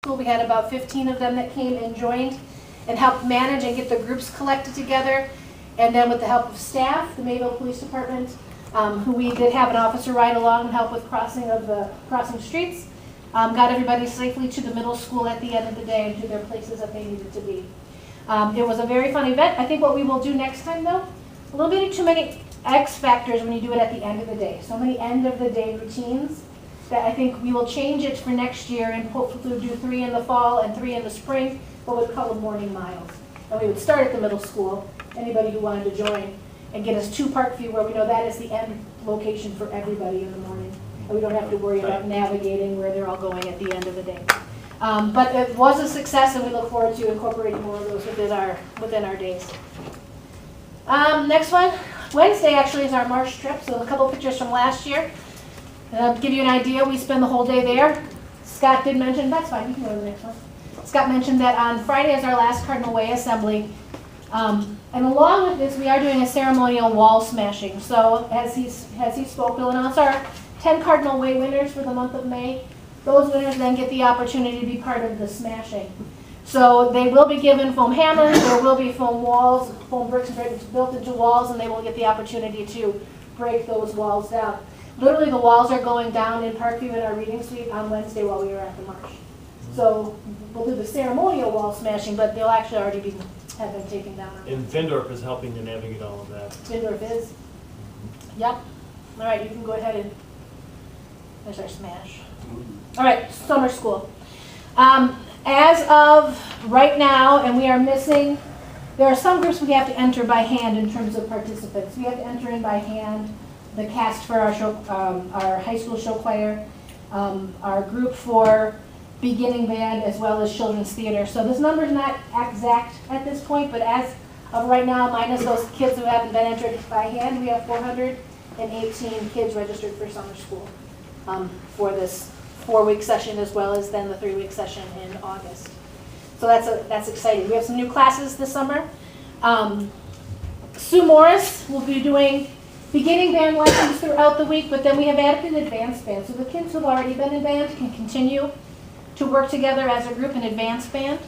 school. We had about 15 of them that came and joined and helped manage and get the groups collected together. And then with the help of staff, the Mayville Police Department, who we did have an officer ride along and help with crossing streets, got everybody safely to the middle school at the end of the day and to their places that they needed to be. It was a very fun event. I think what we will do next time, though, a little bit too many X factors when you do it at the end of the day. So many end of the day routines that I think we will change it for next year, and hopefully we'll do 3 in the fall and 3 in the spring, but we'd call them morning miles. And we would start at the middle school, anybody who wanted to join, and get us to Parkview, where we know that is the end location for everybody in the morning. And we don't have to worry about navigating where they're all going at the end of the day. But it was a success, and we look forward to incorporating more of those within our days. Next one, Wednesday actually is our March trip, so a couple pictures from last year. To give you an idea, we spend the whole day there. Scott did mention, that's fine, you can go to the next one. Scott mentioned that on Friday is our last Cardinal Way assembly. And along with this, we are doing a ceremonial wall smashing. So as he spoke, we'll announce our 10 Cardinal Way winners for the month of May. Those winners then get the opportunity to be part of the smashing. So they will be given foam hammers, there will be foam walls, foam bricks built into walls, and they will get the opportunity to break those walls down. Literally, the walls are going down in Parkview in our reading suite on Wednesday while we are at the march. So we'll do the ceremonial wall smashing, but they'll actually already have been taken down. And Vindorf is helping to navigate all of that. Vindorf is? Yep. All right, you can go ahead and, there's our smash. All right, summer school. As of right now, and we are missing, there are some groups we have to enter by hand in terms of participants. We have to enter in by hand the cast for our show, our high school show choir, our group for beginning band, as well as children's theater. So this number is not exact at this point, but as of right now, minus those kids who haven't been entered by hand, we have 418 kids registered for summer school for this 4-week session, as well as then the 3-week session in August. So that's exciting. We have some new classes this summer. Sue Morris will be doing beginning band lessons throughout the week, but then we have added an advanced band. So the kids who have already been in band can continue to work together as a group in advanced band.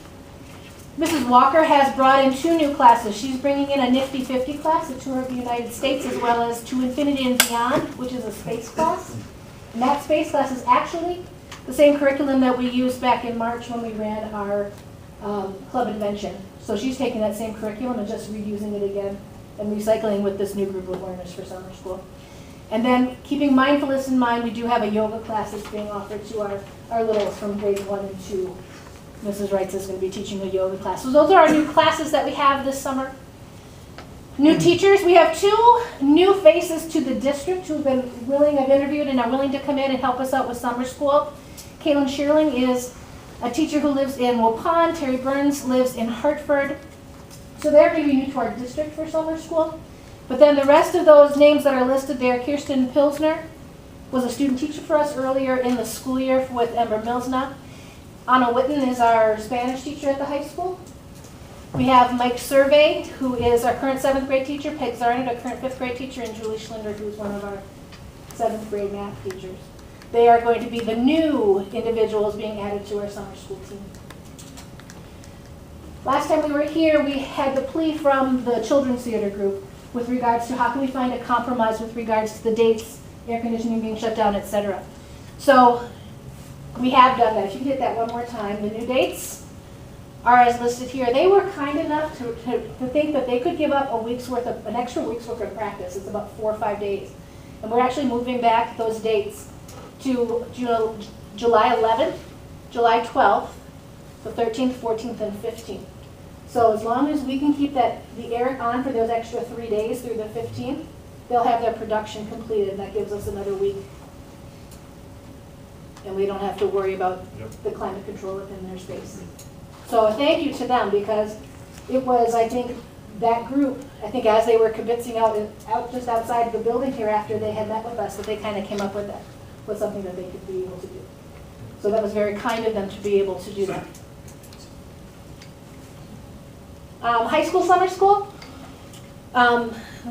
Mrs. Walker has brought in 2 new classes. She's bringing in a Nifty 50 class, a tour of the United States, as well as To Infinity and Beyond, which is a space class. And that space class is actually the same curriculum that we used back in March when we ran our club invention. So she's taking that same curriculum and just reusing it again and recycling with this new group of learners for summer school. And then, keeping mindfulness in mind, we do have a yoga class that's being offered to our littles from grades 1 and 2. Mrs. Wrights is going to be teaching a yoga class. So those are our new classes that we have this summer. New teachers, we have 2 new faces to the district who've been willing, have interviewed and are willing to come in and help us out with summer school. Caitlin Shearling is a teacher who lives in Waupun. Terry Burns lives in Hartford. So they're going to be new to our district for summer school. But then the rest of those names that are listed there, Kirsten Pilsner was a student teacher for us earlier in the school year with Ember Milsna. Anna Witten is our Spanish teacher at the high school. We have Mike Survey, who is our current 7th grade teacher, Peg Zarnett, our current 5th grade teacher, and Julie Schlinder, who's one of our 7th grade math teachers. They are going to be the new individuals being added to our summer school team. Last time we were here, we had the plea from the children's theater group with regards to how can we find a compromise with regards to the dates, air conditioning being shut down, etc. So we have done that. If you can hit that one more time, the new dates are as listed here. They were kind enough to think that they could give up an extra week's worth of practice. It's about 4 or 5 days. And we're actually moving back those dates to July 11th, July 12th, the 13th, 14th, and 15th. So as long as we can keep the air on for those extra 3 days through the 15th, they'll have their production completed, and that gives us another week. And we don't have to worry about the climate control within their space. So thank you to them, because it was, I think, that group, I think as they were kibitzing out just outside of the building here after they had met with us, that they kind of came up with that, with something that they could be able to do. So that was very kind of them to be able to do that. High school, summer school.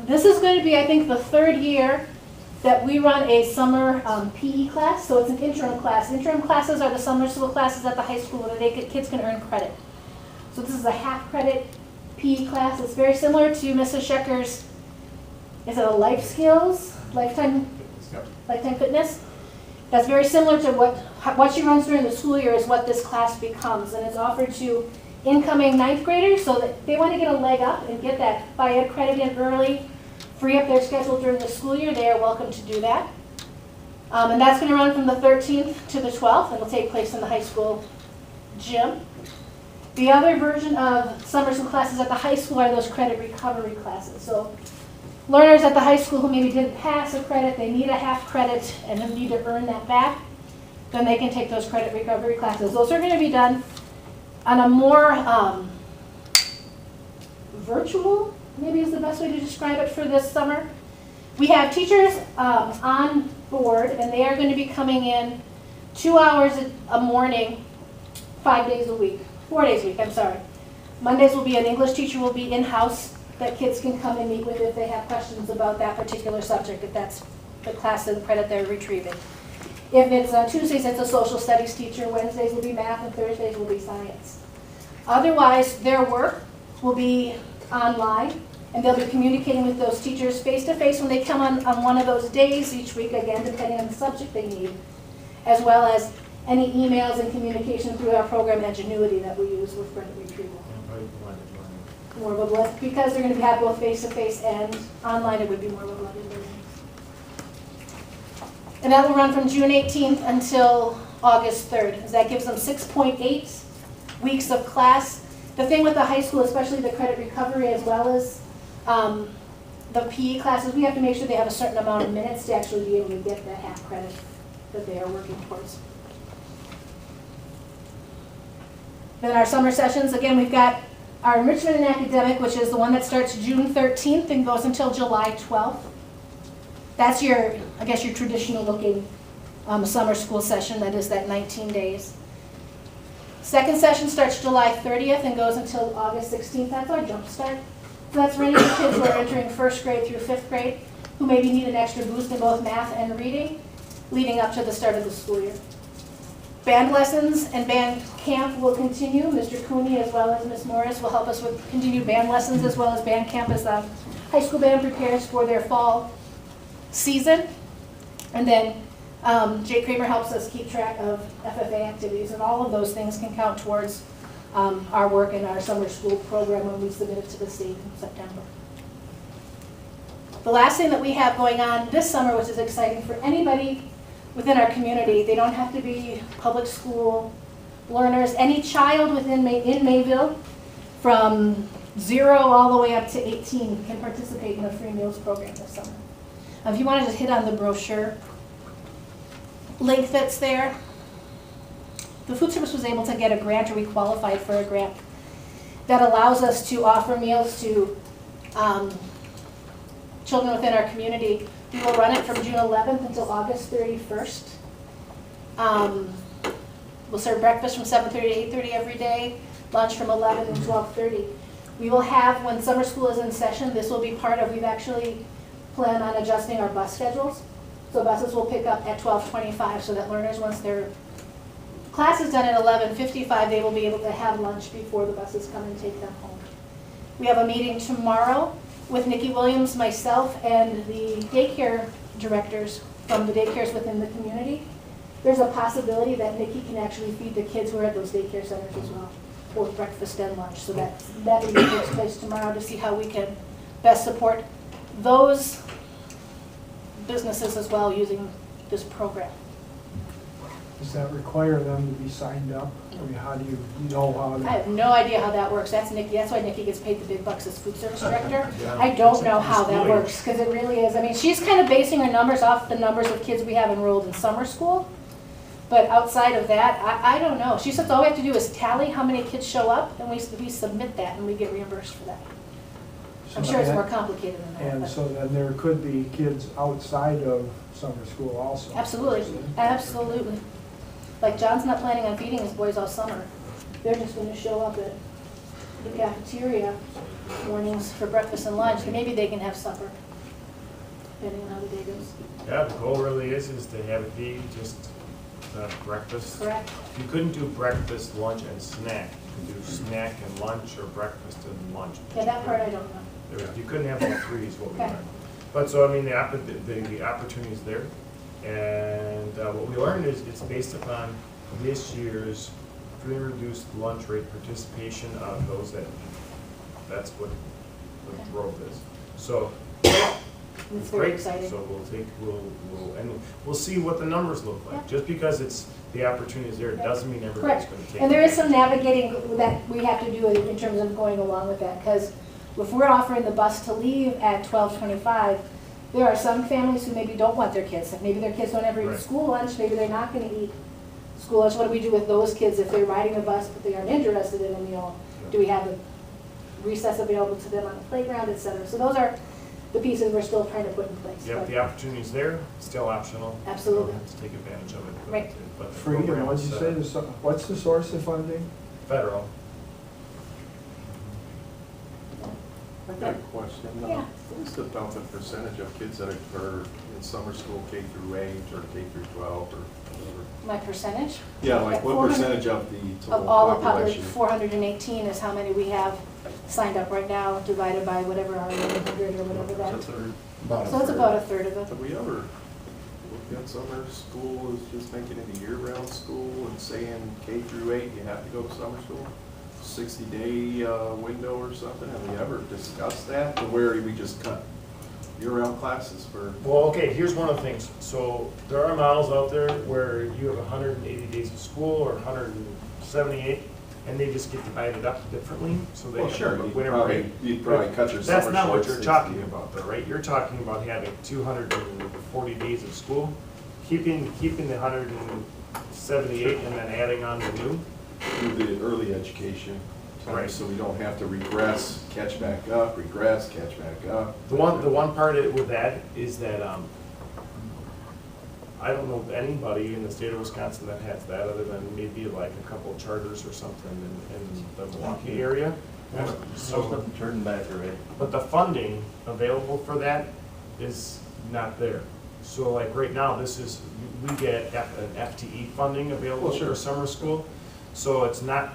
This is going to be, I think, the 3rd year that we run a summer PE class, so it's an interim class. Interim classes are the summer school classes at the high school where kids can earn credit. So this is a half credit PE class. It's very similar to Mrs. Schecker's, is it a life skills, lifetime fitness? That's very similar to what she runs during the school year is what this class becomes, and it's offered to incoming 9th graders so that they want to get a leg up and get that Phi-Ed credit in early, free up their schedule during the school year. They are welcome to do that. And that's going to run from the 13th to the 12th. It'll take place in the high school gym. The other version of summer school classes at the high school are those credit recovery classes. So learners at the high school who maybe didn't pass a credit, they need a half credit and then need to earn that back, then they can take those credit recovery classes. Those are going to be done on a more virtual, maybe is the best way to describe it for this summer. We have teachers on board, and they are going to be coming in 2 hours a morning, 5 days a week, 4 days a week, I'm sorry. Mondays will be an English teacher will be in-house that kids can come and meet with if they have questions about that particular subject, if that's the class of the credit they're retrieving. If it's Tuesdays, it's a social studies teacher, Wednesdays will be math, and Thursdays will be science. Otherwise, their work will be online, and they'll be communicating with those teachers face-to-face when they come on one of those days each week, again, depending on the subject they need, as well as any emails and communication through our program Edgenuity that we use with credit retrieval. More of a blended, because they're going to have both face-to-face and online, it would be more of a blended learning. And that will run from June 18th until August 3rd, because that gives them 6.8 weeks of class. The thing with the high school, especially the credit recovery as well as the PE classes, we have to make sure they have a certain amount of minutes to actually be able to get that half credit that they are working towards. Then our summer sessions, again, we've got our enrichment and academic, which is the one that starts June 13th and goes until July 12th. That's your, I guess, your traditional looking summer school session. That is that 19 days. Second session starts July 30th and goes until August 16th. That's our jump start. So that's for any kids who are entering 1st grade through 5th grade who maybe need an extra boost in both math and reading leading up to the start of the school year. Band lessons and band camp will continue. Mr. Cooney as well as Ms. Morris will help us with continued band lessons as well as band camp as the high school band prepares for their fall season. And then Jay Kramer helps us keep track of FFA activities, and all of those things can count towards our work in our summer school program when we submit it to the state in September. The last thing that we have going on this summer, which is exciting for anybody within our community, they don't have to be public school learners. Any child in Mayville from 0 all the way up to 18 can participate in the free meals program this summer. If you want to just hit on the brochure link that's there, the food service was able to get a grant, or we qualified for a grant that allows us to offer meals to children within our community. We will run it from June 11th until August 31st. We'll serve breakfast from 7:30 to 8:30 every day, lunch from 11 to 12:30. We will have, when summer school is in session, this will be part of, we've actually planned on adjusting our bus schedules. So buses will pick up at 12:25 so that learners, once their class is done at 11:55, they will be able to have lunch before the buses come and take them home. We have a meeting tomorrow with Nikki Williams, myself, and the daycare directors from the daycares within the community. There's a possibility that Nikki can actually feed the kids who are at those daycare centers as well, both breakfast and lunch. So that meeting takes place tomorrow to see how we can best support those businesses as well using this program. Does that require them to be signed up? I mean, how do you know how to? I have no idea how that works. That's Nikki. That's why Nikki gets paid the big bucks as food service director. I don't know how that works, because it really is. I mean, she's kind of basing her numbers off the numbers of kids we have enrolled in summer school. But outside of that, I don't know. She says all we have to do is tally how many kids show up, and we submit that, and we get reimbursed for that. I'm sure it's more complicated than that. And so then there could be kids outside of summer school also. Absolutely, absolutely. Like John's not planning on feeding his boys all summer. They're just going to show up at the cafeteria mornings for breakfast and lunch, and maybe they can have supper. depending on how the day goes. Yeah, the goal really is to have it be just breakfast. Correct? You couldn't do breakfast, lunch, and snack. You could do snack and lunch, or breakfast and lunch. Yeah, that part I don't know. You couldn't have all three is what we Okay. learned. But so, I mean, the opportunity is there. And what we learned is it's based upon this year's free and reduced lunch rate participation of those that, that's what the Okay. growth is. So, It's very great. exciting. So we'll see what the numbers look like. Yeah. Just because it's, the opportunity is there, it Yeah. doesn't mean everybody's Correct. gonna take it. And there is some navigating that we have to do in terms of going along with that, because if we're offering the bus to leave at 12:25, there are some families who maybe don't want their kids, like maybe their kids don't ever eat Right. school lunch, maybe they're not gonna eat school lunch. What do we do with those kids if they're riding the bus but they aren't interested in a meal? Do we have the recess available to them on the playground, et cetera? So those are the pieces we're still trying to put in place. Yeah, but- the opportunity's there, still optional. Absolutely. You don't have to take advantage of it. but- Right. but the Free, and program what'd you is, say, what's the source of funding? Federal. I've got a question. Yeah. What's about the percentage of kids that are in summer school K through 8 or K through 12 or whatever? My percentage? Yeah, like what 400 percentage of the total Of all the population? 418 is how many we have signed up right now, divided by whatever our 100 or whatever that. So it's about a third of it. Have we ever looked at summer school as just making it a year-round school and saying K through 8, you have to go to summer school? 60-day window or something? Have we ever discussed that? Or where we just cut year-round classes for? Well, okay, here's one of the things. So there are models out there where you have 180 days of school or 178, and they just get divided up differently, so they. Well, sure, whatever. you'd probably cut your summer That's not what short you're 60. talking about though, right? You're talking about having 240 days of school, keeping the 178 and then adding on the new. Do the early education time, Right. so we don't have to regress, catch back up, regress, catch back up. The one part with that is that, I don't know of anybody in the state of Wisconsin that has that, other than maybe like a couple of charters or something in the Milwaukee area. So, Turn back, right? but the funding available for that is not there. So like right now, we get an FTE funding available Well, sure. for summer school. So it's not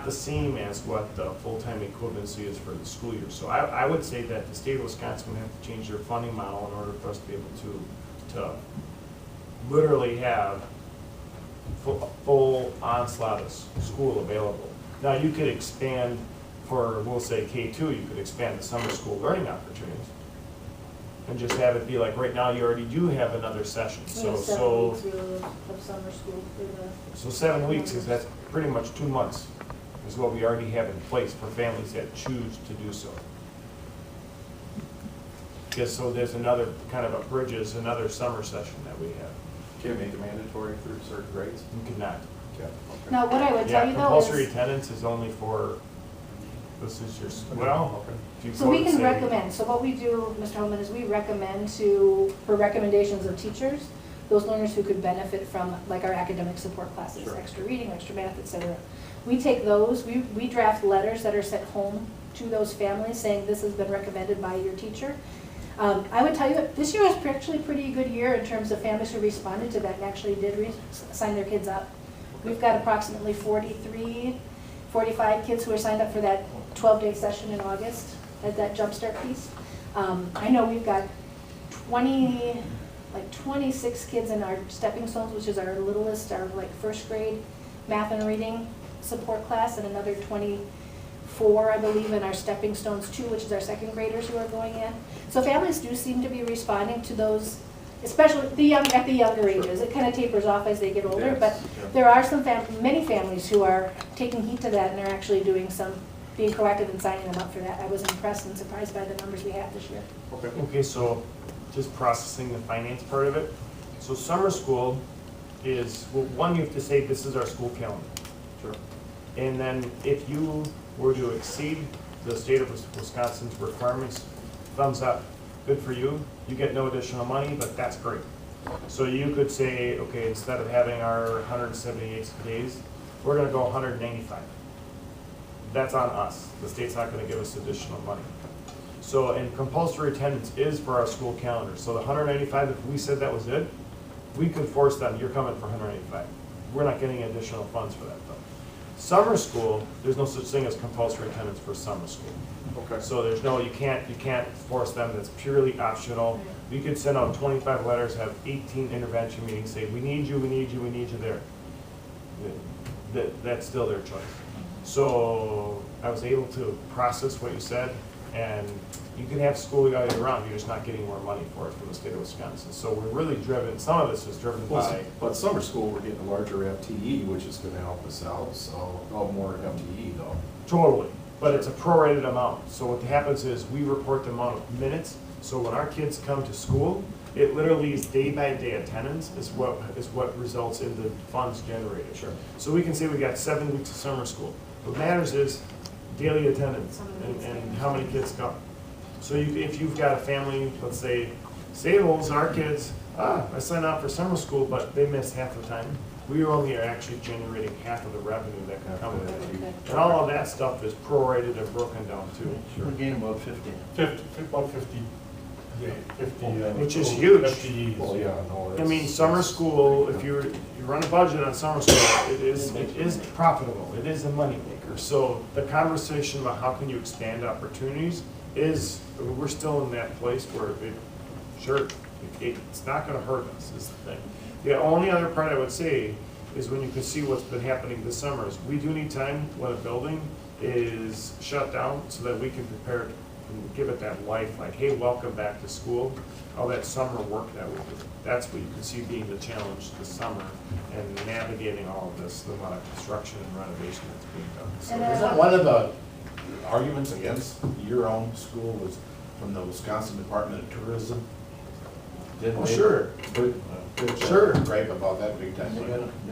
the same as what the full-time equivalency is for the school year. So I would say that the state of Wisconsin would have to change their funding model in order for us to be able to literally have full onslaught of school available. Now, you could expand for, we'll say K2, you could expand the summer school learning opportunities and just have it be like, right now, you already do have another session. We So, have 7 so, weeks really of summer school for so 7 weeks is, that's pretty much 2 months is what we already have in place for families that choose to do so. Because so there's another kind of a bridges, another summer session that we have. Can't make it mandatory through certain grades? You could not. Okay. the. Now, what I would Yeah, tell you though compulsory is, attendance is only for, this is your, well, if you so go we to can say- recommend, so what we do, Mr. Holman, is we recommend for recommendations of teachers, those learners who could benefit from, like our academic support classes, Sure. extra reading, extra math, et cetera. We take those, we draft letters that are sent home to those families saying this has been recommended by your teacher. I would tell you, this year was actually a pretty good year in terms of families who responded to that and actually did sign their kids up. We've got approximately 43, 45 kids who are signed up for that 12-day session in August at that Jumpstart piece. I know we've got 26 kids in our Stepping Stones, which is our littlest, our like first grade math and reading support class, and another 24, I believe, in our Stepping Stones 2, which is our second graders who are going in. So families do seem to be responding to those, especially at the younger ages. It kind of tapers off as they get older, Yes, but yeah. there are many families who are taking heed to that and are actually being proactive and signing them up for that. I was impressed and surprised by the numbers we have this year. Okay. Okay, so just processing the finance part of it. So summer school is, well, one, you have to say this is our school calendar. Sure. And then if you were to exceed the state of Wisconsin's requirements, thumbs up, good for you. You get no additional money, but that's great. So you could say, okay, instead of having our 178 days, we're gonna go 195. That's on us. The state's not gonna give us additional money. So, and compulsory attendance is for our school calendar. So the 195, if we said that was it, we could force them, you're coming for 195. We're not getting additional funds for that though. Summer school, there's no such thing as compulsory attendance for summer school. Okay. So there's no, you can't force them, that's purely optional. You could send out 25 letters, have 18 intervention meetings, say, we need you, we need you, we need you there. That's still their choice. So I was able to process what you said, and you can have school all year round, you're just not getting more money for it from the state of Wisconsin. So we're really driven, some of this is driven by, But summer school, we're getting a larger FTE, which is gonna help us out, so, more FTE though. totally, but it's a prorated amount. So what happens is we report the amount of minutes, so when our kids come to school, it literally is day-by-day attendance is what results in the funds generated. Sure. So we can say we got 7 weeks of summer school. What matters is daily attendance and how many kids come. So if you've got a family, let's say, Sables, our kids, I signed up for summer school, but they missed half the time. We only are actually generating half of the revenue that can come with it. And all of that stuff is prorated and broken down too. We're getting about 50. About 50. Yeah, 50. Which is huge. FTEs. Well, yeah, no, I mean, summer school, if you run a budget on summer school, it is profitable, it is a moneymaker. So the conversation about how can you expand opportunities is, we're still in that place where it's not gonna hurt us, is the thing. The only other part I would say is when you can see what's been happening this summer is we do need time when a building is shut down so that we can prepare it and give it that life, like, hey, welcome back to school. All that summer work that we do. That's what you can see being the challenge this summer and navigating all of this, the amount of construction and renovation that's being done. So And then- Isn't one of the arguments against your own school was from the Wisconsin Department of Tourism? Didn't Oh, they? sure. Sure. Gripe about that big time. They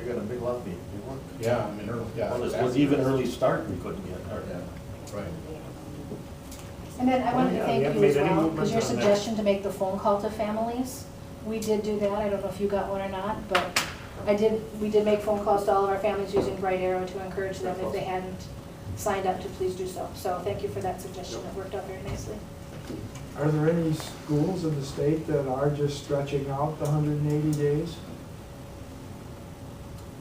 got a big lobby. Big one. Yeah, I mean, yeah. Well, it was exactly. even early start, we couldn't get. Yeah, right. And then I wanted to Yeah, we thank haven't you as made any well, movement because your on that. suggestion to make the phone call to families, we did do that, I don't know if you got one or not, but we did make phone calls to all of our families using Bright Arrow to encourage them if they hadn't signed up to please do so. So thank you for that suggestion, it worked out very nicely. Are there any schools in the state that are just stretching out the 180 days?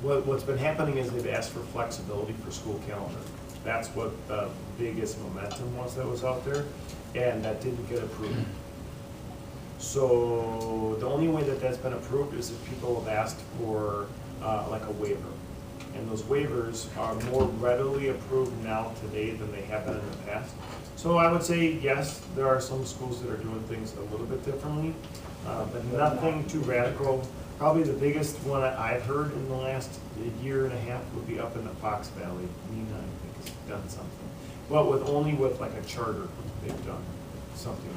What's been happening is they've asked for flexibility for school calendar. That's what the biggest momentum was that was out there, and that didn't get approved. So the only way that that's been approved is if people have asked for like a waiver. And those waivers are more readily approved now today than they have been in the past. So I would say, yes, there are some schools that are doing things a little bit differently, but nothing too radical. Probably the biggest one I've heard in the last year and a half would be up in the Fox Valley. Nina, I think, has done something. Well, only with like a charter, they've done something.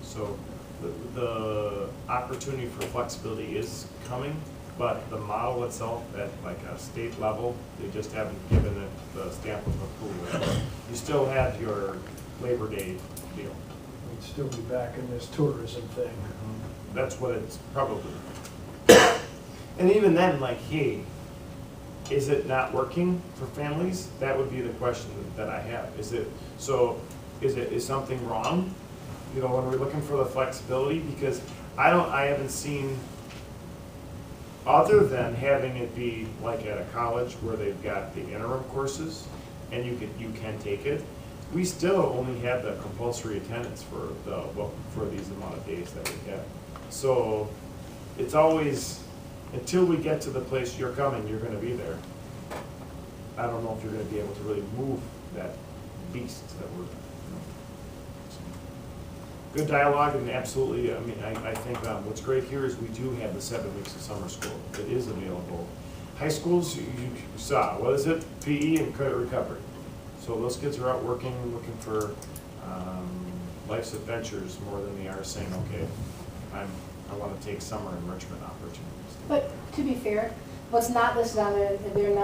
So the opportunity for flexibility is coming, but the model itself at like a state level, they just haven't given it the stamp of approval. You still have your Labor Day deal. We'd still be back in this tourism thing. That's what it's probably. And even then, like, hey, is it not working for families? That would be the question that I have. Is something wrong? You know, when we're looking for the flexibility, because I haven't seen, other than having it be like at a college where they've got the interim courses and you can take it, we still only have the compulsory attendance for these amount of days that we have. So it's always, until we get to the place you're coming, you're gonna be there. I don't know if you're gonna be able to really move that beast that we're, Good dialogue, and absolutely, I mean, I think what's great here is we do have the 7 weeks of summer school. It is available. High schools, you saw, what is it? PE and credit recovery. So those kids are out working, looking for life's adventures more than they are saying, okay, I want to take summer enrichment opportunities. But to be fair, what's not listed on there,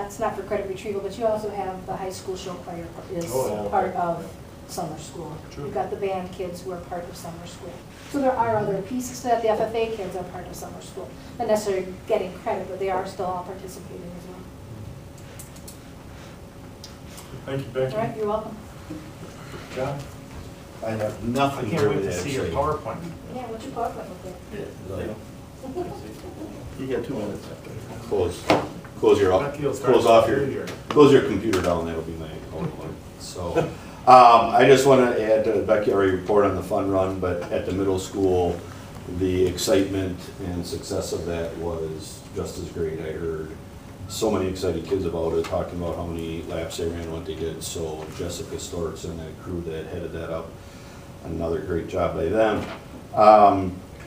it's not for credit retrieval, but you also have the high school show choir is part of summer school. True. You've got the band kids who are part of summer school. So there are other pieces to that. The FFA kids are part of summer school. Not necessarily getting credit, but they are still all participating as well. Thank you, Becky. All right, you're welcome. John? I have I nothing can't really wait to that see your exciting. PowerPoint. Yeah, what's your PowerPoint look like? You got 2 minutes after. Close your, Becky will start close off through your, here. close your computer down, that'll be my PowerPoint. So, I just want to add to Becky already report on the fun run, but at the middle school, the excitement and success of that was just as great. I heard so many excited kids about it, talking about how many laps they ran, what they did. So Jessica Storks and that crew that headed that up, another great job by them.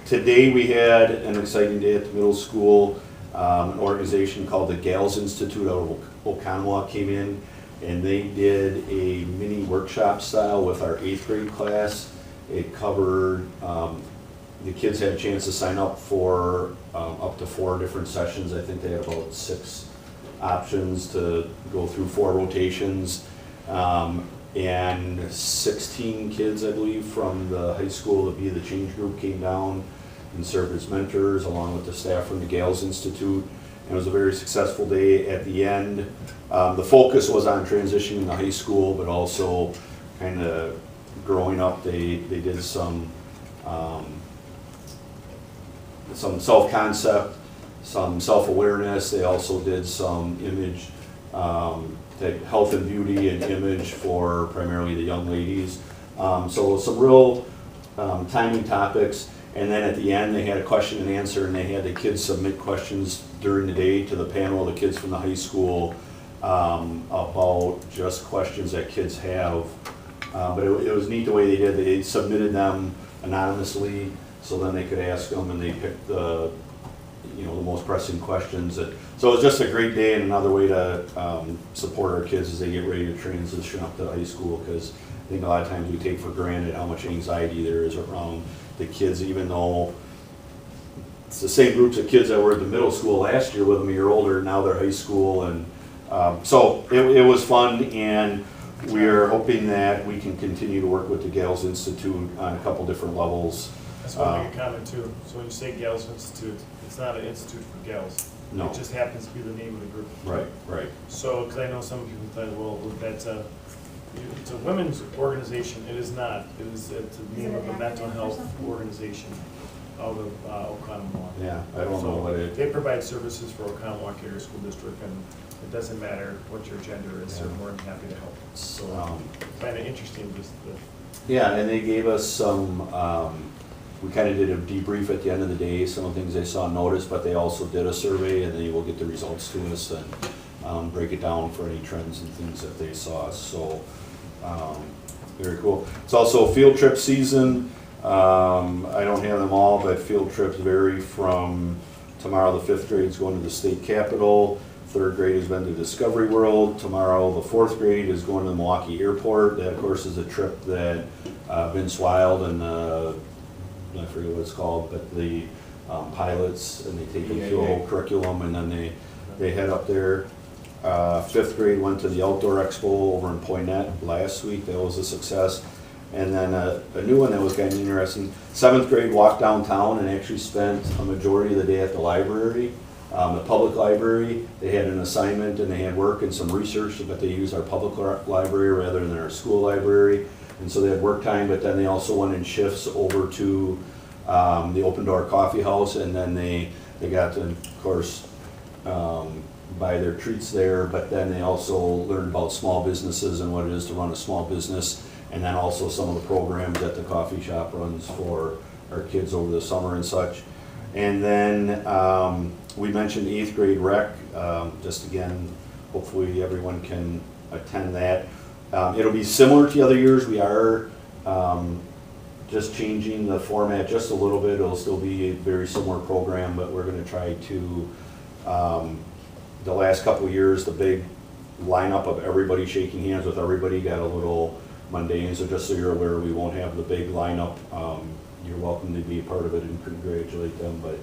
Today we had an exciting day at the middle school. An organization called the Gals Institute out of Oconomowoc came in, and they did a mini workshop style with our 8th grade class. It covered, the kids had a chance to sign up for up to 4 different sessions. I think they had about 6 options to go through 4 rotations. And 16 kids, I believe, from the high school to be the change group came down and served as mentors along with the staff from the Gales Institute. And it was a very successful day. At the end, the focus was on transitioning to high school, but also kind of growing up. They did some self-concept, some self-awareness. They also did some image, health and beauty and image for primarily the young ladies. So some real timely topics. And then at the end, they had a question and answer, and they had the kids submit questions during the day to the panel, the kids from the high school, about just questions that kids have. But it was neat the way they did. They submitted them anonymously, so then they could ask them, and they picked the most pressing questions. So it was just a great day and another way to support our kids as they get ready to transition up to high school, because I think a lot of times we take for granted how much anxiety there is around the kids, even though it's the same groups of kids that were at the middle school last year with them a year older, now they're high school. And so it was fun, and we are hoping that we can continue to work with the Gales Institute on a couple different levels. I just want to make a comment too. So when you say Gals Institute, it's not an institute for gals. No. It just happens to be the name of the group. Right. So, because I know some people think, well, it's a women's organization. It is not. It's the name of a mental health organization out of Oconomowoc. Yeah, I don't know what it. They provide services for Oconomowoc Area School District, and it doesn't matter what your gender is. Yeah. They're more than happy to help. So, kind of interesting. Just Yeah, and they gave us some, we kind of did a debrief at the end of the day, some of the things they saw and noticed, but they also did a survey, and they will get the results to us and break it down for any trends and things that they saw. So, very cool. It's also field trip season. I don't have them all, but field trips vary from tomorrow the 5th grade is going to the state capitol. 3rd grade has been to Discovery World. Tomorrow the 4th grade is going to the Milwaukee Airport. That of course is a trip that Vince Wild and I forget what it's called, but the pilots, and they take them through a whole curriculum, and then they head up there. 5th grade went to the Outdoor Expo over in Poynette last week. That was a success. And then a new one that was kind of interesting. 7th grade walked downtown and actually spent a majority of the day at the library, the public library. They had an assignment and they had work and some research, but they used our public library rather than our school library. And so they had work time, but then they also went in shifts over to the Open Door Coffee House, and then they got to, of course, buy their treats there, but then they also learned about small businesses and what it is to run a small business, and then also some of the programs that the coffee shop runs for our kids over the summer and such. And then we mentioned 8th grade rec, just again, hopefully everyone can attend that. It'll be similar to the other years. We are just changing the format just a little bit. It'll still be a very similar program, but we're going to try to, the last couple of years, the big lineup of everybody shaking hands with everybody got a little mundane, so just so you're aware, we won't have the big lineup. You're welcome to be a part of it and congratulate them, but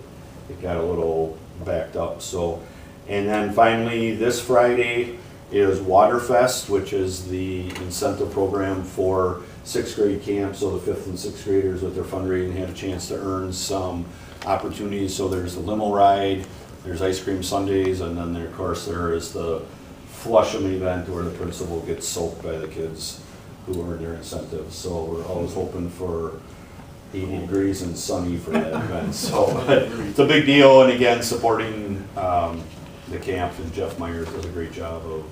it got a little backed up. So, and then finally, this Friday is Waterfest, which is the incentive program for 6th grade camp. So the 5th and 6th graders with their fundraising had a chance to earn some opportunities. So there's the limo ride, there's ice cream sundaes, and then there, of course, there is the flush 'em event where the principal gets soaked by the kids who earn their incentives. So we're always hoping for 80 degrees and sunny for that event. So but it's a big deal, and again, supporting the camp, and Jeff Myers does a great job of